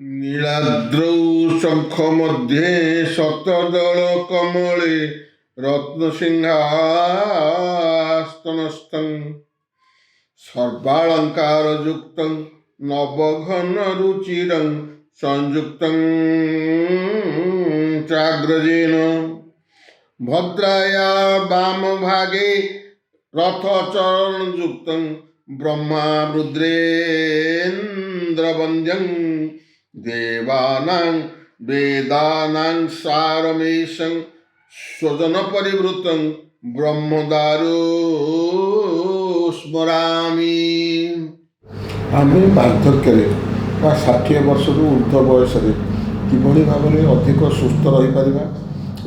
नीलाद्रौ शङ्खमध्ये शतदलकमले रत्नसिंहासनस्थं सर्वालङ्कारयुक्तं नवघनरुचिरं संयुक्तं चाग्रजेन भद्राया वामभागे रथचरणयुक्तं ब्रह्मा रुद्रेन्द्रवन्द्यं देवानां वेदानां सारमेशं स्वजनपरिवृतं ब्रह्मदारु स्मरामि। आमे बार्धक्य 60 वर्ष ऊर्ध्व बयस किभଳି भाବରେ ଅଧିକ ସୁସ୍ଥ ରହିପାରିବା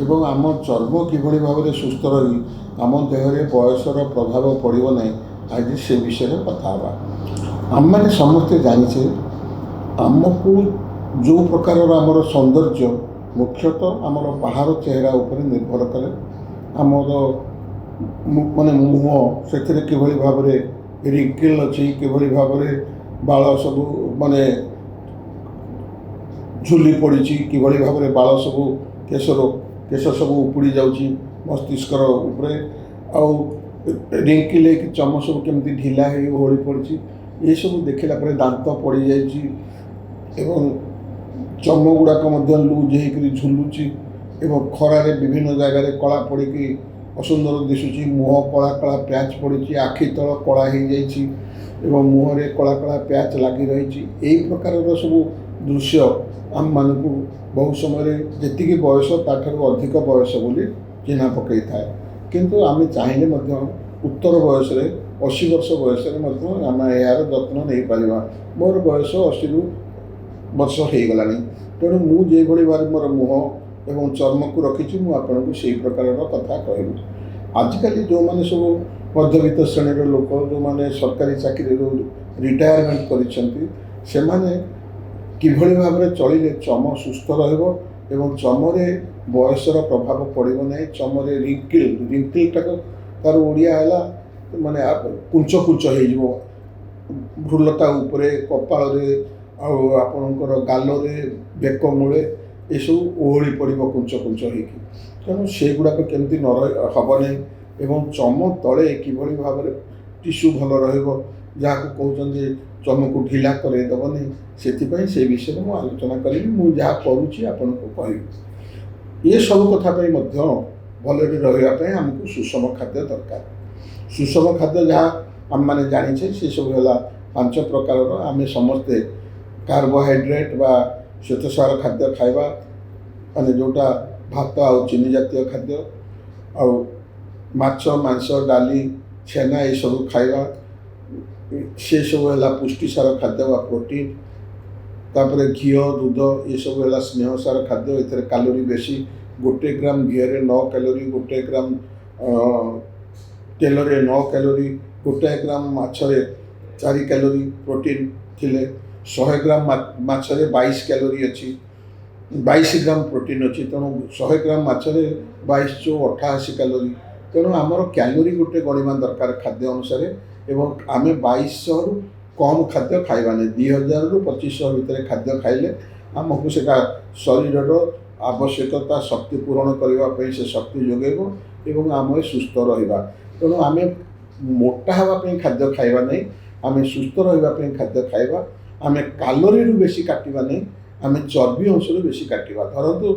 ଏବଂ ଆମ ଚର୍ମ କିଭଳି ଭାବରେ ସୁସ୍ଥ ରହି ଆମ ଦେହରେ ବୟସର ପ୍ରଭାବ ପଡ଼ିବ ନାହିଁ, ଆଜି ସେ ବିଷୟରେ କଥା ହେବା। ଆମମାନେ ସମସ୍ତେ ଜାଣିଛେ ଆମକୁ ଯେଉଁ ପ୍ରକାରର ଆମର ସୌନ୍ଦର୍ଯ୍ୟ ମୁଖ୍ୟତଃ ଆମର ବାହାର ଚେହେରା ଉପରେ ନିର୍ଭର କରେ। ଆମର ମାନେ ମୁହଁ ସେଥିରେ କିଭଳି ଭାବରେ ରିଙ୍କିଲ୍ ଅଛି, କିଭଳି ଭାବରେ ବାଳ ସବୁ ମାନେ ଝୁଲି ପଡ଼ିଛି, କିଭଳି ଭାବରେ ବାଳ ସବୁ କେଶ ସବୁ ଉପୁଡ଼ି ଯାଉଛି ମସ୍ତିଷ୍କର ଉପରେ, ଆଉ ରିଙ୍କିଲ୍ ହେଇକି ଚମ ସବୁ କେମିତି ଢିଲା ହେଇ ଓହଳି ପଡ଼ିଛି, ଏସବୁ ଦେଖିଲା ପରେ ଦାନ୍ତ ପଡ଼ିଯାଇଛି ଏବଂ ଚମ ଗୁଡ଼ାକ ମଧ୍ୟ ଲୁଜ୍ ହେଇକରି ଝୁଲୁଛି ଏବଂ ଖରାରେ ବିଭିନ୍ନ ଜାଗାରେ କଳା ପଡ଼ିକି ଅସୁନ୍ଦର ଦିଶୁଛି। ମୁହଁ କଳା କଳା ପ୍ୟାଚ୍ ପଡ଼ିଛି, ଆଖି ତଳ କଳା ହେଇଯାଇଛି ଏବଂ ମୁହଁରେ କଳା କଳା ପ୍ୟାଚ୍ ଲାଗି ରହିଛି। ଏହି ପ୍ରକାରର ସବୁ ଦୃଶ୍ୟ ଆମମାନଙ୍କୁ ବହୁ ସମୟରେ ଯେତିକି ବୟସ ତାଠାରୁ ଅଧିକ ବୟସ ବୋଲି ଚିହ୍ନା ପକାଇଥାଏ। କିନ୍ତୁ ଆମେ ଚାହିଁଲେ ମଧ୍ୟ ଉତ୍ତର ବୟସରେ 80 ବର୍ଷ ବୟସରେ ମଧ୍ୟ ଆମେ ଏହାର ଯତ୍ନ ନେଇପାରିବା। ମୋର ବୟସ 80 ବର୍ଷ ହେଇଗଲାଣି, ତେଣୁ ମୁଁ ଯେଭଳି ଭାବରେ ମୋର ମୁହଁ ଏବଂ ଚର୍ମକୁ ରଖିଛି ମୁଁ ଆପଣଙ୍କୁ ସେହି ପ୍ରକାରର କଥା କହିବି। ଆଜିକାଲି ଯେଉଁମାନେ ସବୁ ମଧ୍ୟବିତ୍ତ ଶ୍ରେଣୀର ଲୋକ, ଯେଉଁମାନେ ସରକାରୀ ଚାକିରିରୁ ରିଟାୟାରମେଣ୍ଟ କରିଛନ୍ତି, ସେମାନେ କିଭଳି ଭାବରେ ଚଳିଲେ ଚମ ସୁସ୍ଥ ରହିବ ଏବଂ ଚମରେ ବୟସର ପ୍ରଭାବ ପଡ଼ିବ ନାହିଁ। ଚମରେ ରିଙ୍କିଲ୍ଟାକୁ ତା'ର ଓଡ଼ିଆ ହେଲା ମାନେ କୁଞ୍ଚ ହେଇଯିବ, ଭ୍ରୁଲତା ଉପରେ, କପାଳରେ, ଆଉ ଆପଣଙ୍କର ଗାଲରେ, ବେକ ମୂଳେ ଏସବୁ ଓହଳି ପଡ଼ିବ କୁଞ୍ଚ ହେଇକି। ତେଣୁ ସେଗୁଡ଼ାକ କେମିତି ହେବ ନାହିଁ ଏବଂ ଚମ ତଳେ କିଭଳି ଭାବରେ ଟିସ୍ୟୁ ଭଲ ରହିବ, ଯାହାକୁ କହୁଛନ୍ତି ଚମକୁ ଢିଲା କରେଇଦେବନି, ସେଥିପାଇଁ ସେ ବିଷୟରେ ମୁଁ ଆଲୋଚନା କରିବି। ମୁଁ ଯାହା କରୁଛି ଆପଣଙ୍କୁ କହିବି। ଏସବୁ କଥା ପାଇଁ ମଧ୍ୟ ଭଲରେ ରହିବା ପାଇଁ ଆମକୁ ସୁଷମ ଖାଦ୍ୟ ଦରକାର। ସୁଷମ ଖାଦ୍ୟ ଯାହା ଆମେମାନେ ଜାଣିଛେ ସେସବୁ ହେଲା 5 ପ୍ରକାରର। ଆମେ ସମସ୍ତେ କାର୍ବୋହାଇଡ୍ରେଟ୍ ବା ଶ୍ୱେତସାର ଖାଦ୍ୟ ଖାଇବା, ମାନେ ଯେଉଁଟା ଭାତ ଆଉ ଚିନି ଜାତୀୟ ଖାଦ୍ୟ, ଆଉ ମାଛ, ମାଂସ, ଡାଲି, ଛେନା ଏସବୁ ଖାଇବା, ସେସବୁ ହେଲା ପୁଷ୍ଟିସାର ଖାଦ୍ୟ ବା ପ୍ରୋଟିନ୍। ତାପରେ ଘିଅ, ଦୁଧ ଏସବୁ ହେଲା ସ୍ନେହସାର ଖାଦ୍ୟ, ଏଥିରେ କ୍ୟାଲୋରି ବେଶୀ। 1 ଗ୍ରାମ ଘିଅରେ 9 କ୍ୟାଲୋରି, 1 ଗ୍ରାମ ତେଲରେ 9 କ୍ୟାଲୋରି, 1 ଗ୍ରାମ ମାଛରେ 4 କ୍ୟାଲୋରି ପ୍ରୋଟିନ୍ ଥିଲେ, 100 ଗ୍ରାମ ମାଛରେ 22 କ୍ୟାଲୋରି ଅଛି, 22 ଗ୍ରାମ ପ୍ରୋଟିନ୍ ଅଛି। ତେଣୁ 100 ଗ୍ରାମ ମାଛରେ 22 × 88 କ୍ୟାଲୋରି। ତେଣୁ ଆମର କ୍ୟାଲୋରି ଗୋଟେ ଗଣିବା ଦରକାର ଖାଦ୍ୟ ଅନୁସାରେ ଏବଂ ଆମେ 2200ରୁ କମ୍ ଖାଦ୍ୟ ଖାଇବାନି। 2000ରୁ 2500 ଭିତରେ ଖାଦ୍ୟ ଖାଇଲେ ଆମକୁ ସେଇଟା ଶରୀରର ଆବଶ୍ୟକତା ଶକ୍ତି ପୂରଣ କରିବା ପାଇଁ ସେ ଶକ୍ତି ଯୋଗାଇବ ଏବଂ ଆମେ ସୁସ୍ଥ ରହିବା। ତେଣୁ ଆମେ ମୋଟା ହେବା ପାଇଁ ଖାଦ୍ୟ ଖାଇବା ନାହିଁ, ଆମେ ସୁସ୍ଥ ରହିବା ପାଇଁ ଖାଦ୍ୟ ଖାଇବା। ଆମେ କ୍ୟାଲୋରିରୁ ବେଶୀ କାଟିବା ନାହିଁ, ଆମେ ଚର୍ବି ଅଂଶରୁ ବେଶୀ କାଟିବା। ଧରନ୍ତୁ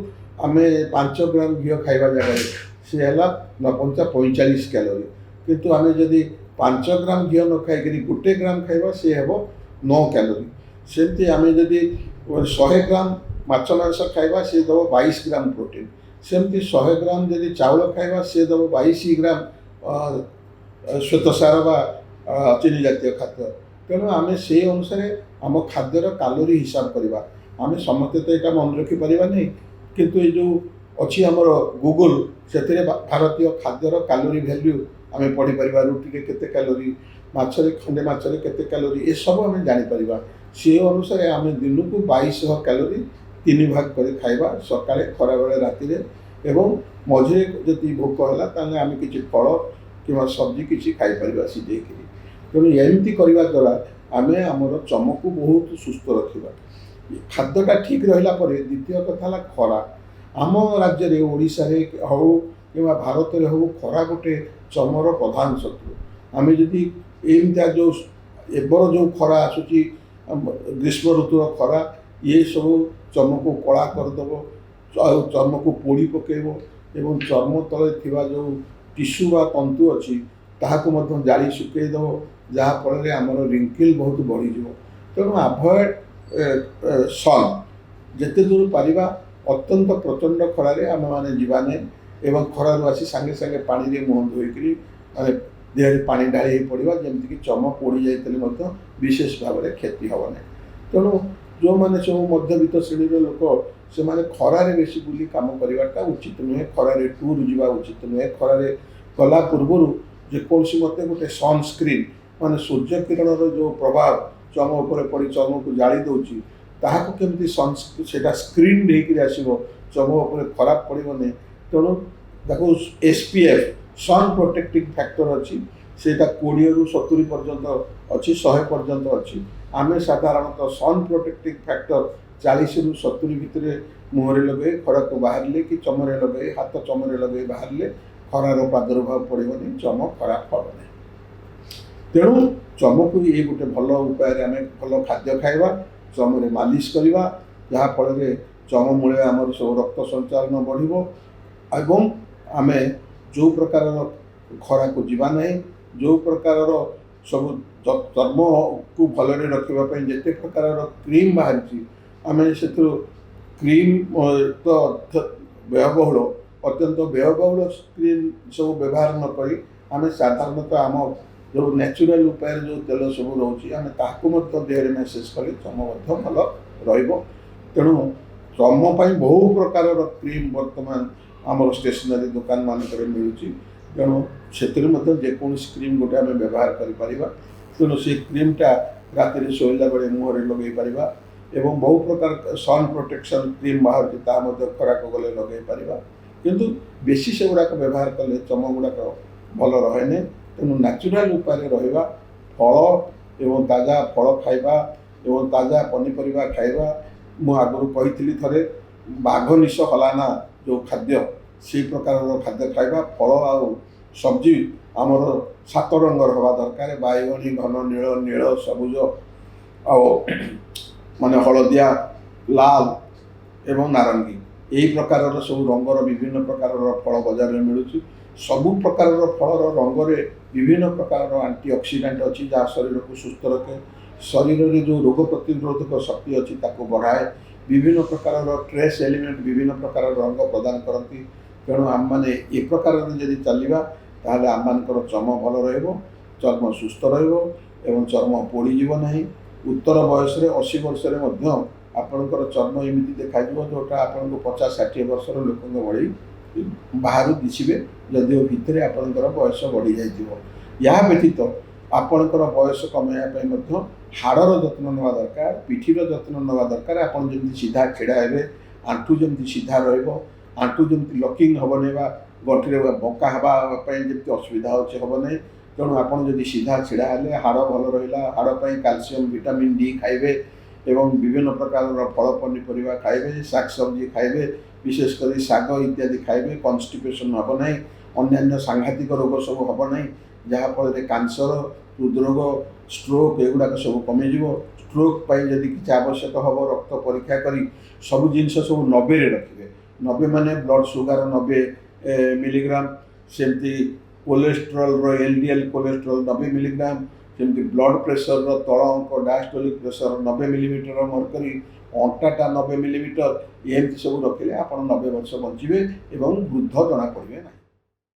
ଆମେ 5 ଗ୍ରାମ ଘିଅ ଖାଇବା ଜାଗାରେ ସେ ହେଲା 45 କ୍ୟାଲୋରି, କିନ୍ତୁ ଆମେ ଯଦି 5 ଗ୍ରାମ ଘିଅ ନ ଖାଇକରି 1 ଗ୍ରାମ ଖାଇବା ସେ ହେବ 9 କ୍ୟାଲୋରି। ସେମିତି ଆମେ ଯଦି 100 ଗ୍ରାମ ମାଛ ମାଂସ ଖାଇବା ସେ ଦେବ 22 ଗ୍ରାମ ପ୍ରୋଟିନ୍। ସେମିତି 100 ଗ୍ରାମ ଯଦି ଚାଉଳ ଖାଇବା ସେ ଦେବ 22 ଗ୍ରାମ ଶ୍ୱେତସାର ବା ଚିନି ଜାତୀୟ ଖାଦ୍ୟ। ତେଣୁ ଆମେ ସେଇ ଅନୁସାରେ ଆମ ଖାଦ୍ୟର କ୍ୟାଲୋରି ହିସାବ କରିବା। ଆମେ ସମସ୍ତେ ତ ଏଇଟା ମନେ ରଖିପାରିବା ନାହିଁ, କିନ୍ତୁ ଏଇ ଯେଉଁ ଅଛି ଆମର ଗୁଗଲ୍, ସେଥିରେ ଭାରତୀୟ ଖାଦ୍ୟର କ୍ୟାଲୋରି ଭ୍ୟାଲ୍ୟୁ ଆମେ ପଢ଼ିପାରିବା। ରୁଟିରେ କେତେ କ୍ୟାଲୋରି, ଖଣ୍ଡେ ମାଛରେ କେତେ କ୍ୟାଲୋରି, ଏସବୁ ଆମେ ଜାଣିପାରିବା। ସେ ଅନୁସାରେ ଆମେ ଦିନକୁ 2200 କ୍ୟାଲୋରି 3 ଭାଗ କରି ଖାଇବା, ସକାଳେ, ଖରାବେଳେ, ରାତିରେ ଏବଂ ମଝିରେ ଯଦି ଭୋକ ହେଲା ତାହେଲେ ଆମେ କିଛି ଫଳ କିମ୍ବା ସବଜି କିଛି ଖାଇପାରିବା ସିଝେଇକିରି। ତେଣୁ ଏମିତି କରିବା ଦ୍ୱାରା ଆମେ ଆମର ଚମକୁ ବହୁତ ସୁସ୍ଥ ରଖିବା। ଖାଦ୍ୟଟା ଠିକ୍ ରହିଲା ପରେ ଦ୍ୱିତୀୟ କଥା ହେଲା ଖରା। ଆମ ରାଜ୍ୟରେ ଓଡ଼ିଶାରେ ହେଉ କିମ୍ବା ଭାରତରେ ହେଉ ଖରା ଗୋଟେ ଚର୍ମର ପ୍ରଧାନ ଶତ୍ରୁ। ଆମେ ଯଦି ଏମିତିଆ ଯେଉଁ ଏବର ଯେଉଁ ଖରା ଆସୁଛି ଗ୍ରୀଷ୍ମ ଋତୁର ଖରା, ଇଏ ସବୁ ଚର୍ମକୁ କଳା କରିଦେବ, ଆଉ ଚର୍ମକୁ ପୋଡ଼ି ପକାଇବ ଏବଂ ଚର୍ମ ତଳେ ଥିବା ଯେଉଁ ଟିସ୍ୟୁ ବା ତନ୍ତୁ ଅଛି ତାହାକୁ ମଧ୍ୟ ଜାଳି ଶୁଖାଇ ଦେବ, ଯାହାଫଳରେ ଆମର ରିଙ୍କିଲ୍ ବହୁତ ବଢ଼ିଯିବ। ତେଣୁ ଆଭଏଡ଼ ସନ୍, ଯେତେ ଦୂର ପାରିବା ଅତ୍ୟନ୍ତ ପ୍ରଚଣ୍ଡ ଖରାରେ ଆମେମାନେ ଯିବା ନାହିଁ ଏବଂ ଖରାରୁ ଆସି ସାଙ୍ଗେ ସାଙ୍ଗେ ପାଣିରେ ମୁହଁ ଧୋଇକରି ଦେହରେ ପାଣି ଢାଳି ହେଇ ପଡ଼ିବା, ଯେମିତିକି ଚର୍ମ ପୋଡ଼ି ଯାଇଥିଲେ ମଧ୍ୟ ବିଶେଷ ଭାବରେ କ୍ଷତି ହେବ ନାହିଁ। ତେଣୁ ଯେଉଁମାନେ ସବୁ ମଧ୍ୟବିତ୍ତ ଶ୍ରେଣୀର ଲୋକ, ସେମାନେ ଖରାରେ ବେଶୀ ବୁଲି କାମ କରିବାଟା ଉଚିତ ନୁହେଁ, ଖରାରେ ଟୁର୍ ଯିବା ଉଚିତ ନୁହେଁ। ଖରାରେ ଗଲା ପୂର୍ବରୁ ଯେକୌଣସି ମୋତେ ଗୋଟେ ସନସ୍କ୍ରିନ୍, ମାନେ ସୂର୍ଯ୍ୟ କିରଣର ଯେଉଁ ପ୍ରଭାବ ଚର୍ମ ଉପରେ ପଡ଼ି ଚର୍ମକୁ ଜାଳି ଦେଉଛି, ତାହାକୁ କେମିତି ସେଇଟା ସ୍କ୍ରିନ୍ ହେଇକରି ଆସିବ, ଚର୍ମ ଉପରେ ଖରାପ ପଡ଼ିବନି। ତେଣୁ ତାକୁ SPF ସନ୍ ପ୍ରୋଟେକ୍ଟିଂ ଫ୍ୟାକ୍ଟର ଅଛି, ସେଇଟା 20ରୁ 70 ପର୍ଯ୍ୟନ୍ତ ଅଛି, 100 ପର୍ଯ୍ୟନ୍ତ ଅଛି। ଆମେ ସାଧାରଣତଃ ସନ୍ ପ୍ରୋଟେକ୍ଟିଂ ଫ୍ୟାକ୍ଟର 40ରୁ 70 ଭିତରେ ମୁହଁରେ ଲଗାଇ ଖରାକୁ ବାହାରିଲେ, କି ଚର୍ମରେ ଲଗାଇ, ହାତ ଚର୍ମରେ ଲଗାଇ ବାହାରିଲେ ଖରାର ପ୍ରାଦୁର୍ଭାବ ପଡ଼ିବନି, ଚର୍ମ ଖରାପ ହେବ ନାହିଁ। ତେଣୁ ଚର୍ମକୁ ଇଏ ଗୋଟେ ଭଲ ଉପାୟରେ ଆମେ ଭଲ ଖାଦ୍ୟ ଖାଇବା, ଚର୍ମରେ ମାଲିସ କରିବା, ଯାହାଫଳରେ ଚର୍ମ ମୂଳରେ ଆମର ସବୁ ରକ୍ତ ସଞ୍ଚାଳନ ବଢ଼ିବ ଏବଂ ଆମେ ଯେଉଁ ପ୍ରକାରର ଖରାକୁ ଯିବା ନାହିଁ, ଯେଉଁ ପ୍ରକାରର ସବୁ ଚର୍ମକୁ ଭଲରେ ରଖିବା ପାଇଁ ଯେତେ ପ୍ରକାରର କ୍ରିମ୍ ବାହାରିଛି, ଆମେ ସେଥିରୁ କ୍ରିମ୍ ତ ବ୍ୟୟବହୁଳ, ଅତ୍ୟନ୍ତ ବ୍ୟୟବହୁଳ କ୍ରିମ୍ ସବୁ ବ୍ୟବହାର ନ କରି ଆମେ ସାଧାରଣତଃ ଆମ ଯେଉଁ ନ୍ୟାଚୁରାଲ ଉପାୟରେ ଯେଉଁ ତେଲ ସବୁ ରହୁଛି, ଆମେ ତାହାକୁ ମଧ୍ୟ ଦେହରେ ମେସେଜ୍ କଲେ ଚର୍ମ ମଧ୍ୟ ଭଲ ରହିବ। ତେଣୁ ଚର୍ମ ପାଇଁ ବହୁ ପ୍ରକାରର କ୍ରିମ୍ ବର୍ତ୍ତମାନ ଆମର ଷ୍ଟେସନାରୀ ଦୋକାନ ମାନଙ୍କରେ ମିଳୁଛି, ତେଣୁ ସେଥିରେ ମଧ୍ୟ ଯେକୌଣସି କ୍ରିମ୍ ଗୋଟେ ଆମେ ବ୍ୟବହାର କରିପାରିବା। ତେଣୁ ସେ କ୍ରିମ୍ଟା ରାତିରେ ଶୋଇଲା ବେଳେ ମୁହଁରେ ଲଗାଇ ପାରିବା ଏବଂ ବହୁ ପ୍ରକାର ସନ୍ ପ୍ରୋଟେକ୍ସନ୍ କ୍ରିମ୍ ବାହାରୁଛି, ତାହା ମଧ୍ୟ ଖରାକୁ ଗଲେ ଲଗାଇ ପାରିବା। କିନ୍ତୁ ବେଶୀ ସେଗୁଡ଼ାକ ବ୍ୟବହାର କଲେ ଚର୍ମ ଗୁଡ଼ାକ ଭଲ ରହେନି। ତେଣୁ ନ୍ୟାଚୁରାଲ ଉପାୟରେ ରହିବା, ଫଳ ଏବଂ ତାଜା ଫଳ ଖାଇବା ଏବଂ ତାଜା ପନିପରିବା ଖାଇବା। ମୁଁ ଆଗରୁ କହିଥିଲି ଥରେ, ବାଘ ନିଶ ହଲାନା ଯେଉଁ ଖାଦ୍ୟ, ସେଇ ପ୍ରକାରର ଖାଦ୍ୟ ଖାଇବା। ଫଳ ଆଉ ସବଜି ଆମର 7 ରଙ୍ଗର ହେବା ଦରକାର, ବାଇଗଣୀ, ଘନ ନୀଳ, ନୀଳ, ସବୁଜ ଆଉ ମାନେ ହଳଦିଆ, ଲାଲ ଏବଂ ନାରଙ୍ଗୀ, ଏହି ପ୍ରକାରର ସବୁ ରଙ୍ଗର ବିଭିନ୍ନ ପ୍ରକାରର ଫଳ ବଜାରରେ ମିଳୁଛି। ସବୁ ପ୍ରକାରର ଫଳର ରଙ୍ଗରେ ବିଭିନ୍ନ ପ୍ରକାରର ଆଣ୍ଟିଅକ୍ସିଡାଣ୍ଟ ଅଛି, ଯାହା ଶରୀରକୁ ସୁସ୍ଥ ରଖେ, ଶରୀରରେ ଯେଉଁ ରୋଗ ପ୍ରତିରୋଧକ ଶକ୍ତି ଅଛି ତାକୁ ବଢ଼ାଏ, ବିଭିନ୍ନ ପ୍ରକାରର ଟ୍ରେସ୍ ଏଲିମେଣ୍ଟ ବିଭିନ୍ନ ପ୍ରକାରର ରଙ୍ଗ ପ୍ରଦାନ କରନ୍ତି। ତେଣୁ ଆମମାନେ ଏ ପ୍ରକାରରେ ଯଦି ଚାଲିବା, ତାହେଲେ ଆମମାନଙ୍କର ଚର୍ମ ଭଲ ରହିବ, ଚର୍ମ ସୁସ୍ଥ ରହିବ ଏବଂ ଚର୍ମ ପୋଡ଼ିଯିବ ନାହିଁ। ଉତ୍ତର ବୟସରେ 80 ବର୍ଷରେ ମଧ୍ୟ ଆପଣଙ୍କର ଚର୍ମ ଏମିତି ଦେଖାଯିବ ଯେଉଁଟା ଆପଣଙ୍କୁ 50-60 ବର୍ଷର ଲୋକଙ୍କ ଭଳି ବାହାରୁ ଦିଶିବେ, ଯଦିଓ ଭିତରେ ଆପଣଙ୍କର ବୟସ ବଢ଼ିଯାଇଥିବ। ଏହା ବ୍ୟତୀତ ଆପଣଙ୍କର ବୟସ କମାଇବା ପାଇଁ ମଧ୍ୟ ହାଡ଼ର ଯତ୍ନ ନେବା ଦରକାର, ପିଠିର ଯତ୍ନ ନେବା ଦରକାର। ଆପଣ ଯେମିତି ସିଧା ଛିଡ଼ା ହେବେ, ଆଣ୍ଠୁ ଯେମିତି ସିଧା ରହିବ, ଆଣ୍ଠୁ ଯେମିତି ଲକିଂ ହେବନି ବା ଗଣ୍ଠିରେ ବଙ୍କା ହେବା ପାଇଁ ଯେମିତି ଅସୁବିଧା ହେଉଛି ହେବ ନାହିଁ। ତେଣୁ ଆପଣ ଯଦି ସିଧା ଛିଡ଼ା ହେଲେ ହାଡ଼ ଭଲ ରହିଲା, ହାଡ଼ ପାଇଁ କ୍ୟାଲସିୟମ୍, ଭିଟାମିନ୍ ଡି ଖାଇବେ ଏବଂ ବିଭିନ୍ନ ପ୍ରକାରର ଫଳ ପନିପରିବା ଖାଇବେ, ଶାଗ ସବଜି ଖାଇବେ, ବିଶେଷ କରି ଶାଗ ଇତ୍ୟାଦି ଖାଇବେ, କନଷ୍ଟିପେସନ୍ ହେବ ନାହିଁ, ଅନ୍ୟାନ୍ୟ ସାଂଘାତିକ ରୋଗ ସବୁ ହେବ ନାହିଁ, ଯାହାଫଳରେ କ୍ୟାନ୍ସର, ହୃଦରୋଗ, ଷ୍ଟ୍ରୋକ୍ ଏଗୁଡ଼ାକ ସବୁ କମିଯିବ। ଷ୍ଟ୍ରୋକ୍ ପାଇଁ ଯଦି କିଛି ଆବଶ୍ୟକ ହେବ, ରକ୍ତ ପରୀକ୍ଷା କରି ସବୁ ଜିନିଷ ସବୁ 90ରେ ରଖିବେ। 90 ମାନେ ବ୍ଲଡ଼ ସୁଗାର 90 ମିଲିଗ୍ରାମ, ସେମିତି କୋଲେଷ୍ଟ୍ରଲର LDL କୋଲେଷ୍ଟ୍ରଲ 90 ମିଲିଗ୍ରାମ, ସେମିତି ବ୍ଲଡ଼ ପ୍ରେସରର ତଳ ଅଙ୍କ ଡାଏଷ୍ଟୋଲିକ୍ ପ୍ରେସର 90 ମିଲିମିଟର ମର୍କରୀ, ଅଣ୍ଟାଟା 90 ମିଲିମିଟର, ଏମିତି ସବୁ ରଖିଲେ ଆପଣ 90 ବର୍ଷ ବଞ୍ଚିବେ ଏବଂ ବୃଦ୍ଧ ଜଣାପଡ଼ିବେ ନାହିଁ।